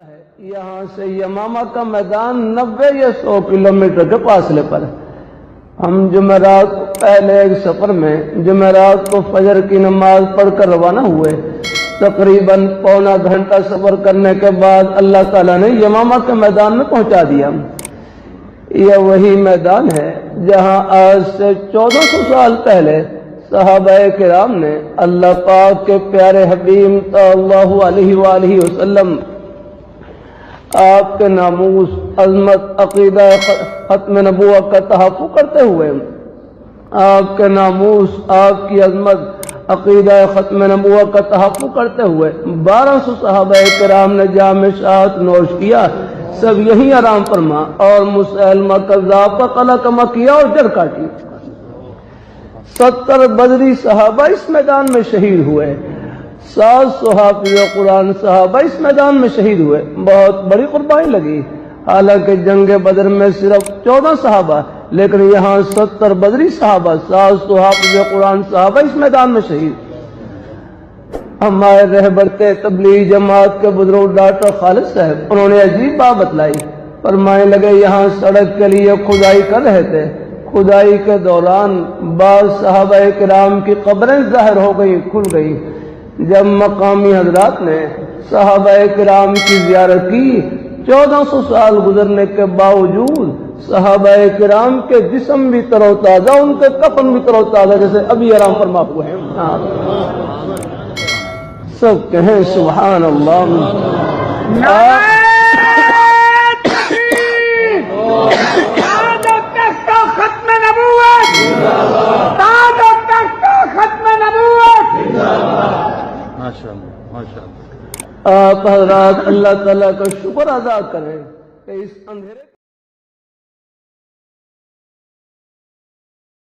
یہاں سے یمامہ کا میدان 90 یا 100 کلومیٹر کے فاصلے پر ہے۔ ہم جمعرات پہلے ایک سفر میں جمعرات کو فجر کی نماز پڑھ کر روانہ ہوئے۔ تقریباً پونا گھنٹہ سفر کرنے کے بعد اللہ تعالیٰ نے یمامہ کے میدان میں پہنچا دیا۔ یہ وہی میدان ہے جہاں آج سے 1400 سال پہلے صحابہ کرام نے اللہ پاک کے پیارے حبیب صلی اللہ علیہ وآلہ وسلم آپ کے ناموس، عظمت، عقیدہ ختم نبوت کا تحفظ کرتے ہوئے آپ کے ناموس، آپ کی عظمت، عقیدہ ختم نبوت کا تحفظ کرتے ہوئے 1200 صحابہ کرام نے جام شہادت نوش کیا۔ سب یہی آرام فرما اور مسلمہ کذاب کا قلعہ کما کیا اور جڑ کاٹی۔ 70 بدری صحابہ اس میدان میں شہید ہوئے۔ 700 حافظ قرآن صحابہ اس میدان میں شہید ہوئے۔ بہت بڑی قربانی لگی۔ حالانکہ جنگ بدر میں صرف 14 صحابہ، لیکن یہاں 70 بدری صحابہ، 700 حافظ قرآن صحابہ اس میدان میں شہید۔ ہمارے رہبر تبلیغ جماعت کے بزرگ ڈاکٹر خالد صاحب، انہوں نے عجیب بات بتلائی۔ فرمانے لگے یہاں سڑک کے لیے کھدائی کر رہے تھے۔ کھدائی کے دوران بعض صحابہ کرام کی قبریں ظاہر ہو گئی، کھل گئی۔ جب مقامی حضرات نے صحابہ کرام کی زیارت کی، 1400 سال گزرنے کے باوجود صحابہ کرام کے جسم بھی تر و تازہ، ان کے کفن بھی تر و تازہ، جیسے ابھی آرام فرما ہوئے ہیں۔ سب کہیں سبحان اللہ۔ آپ حضرات اللہ تعالیٰ کا شکر ادا کریں کہ اس اندھیرے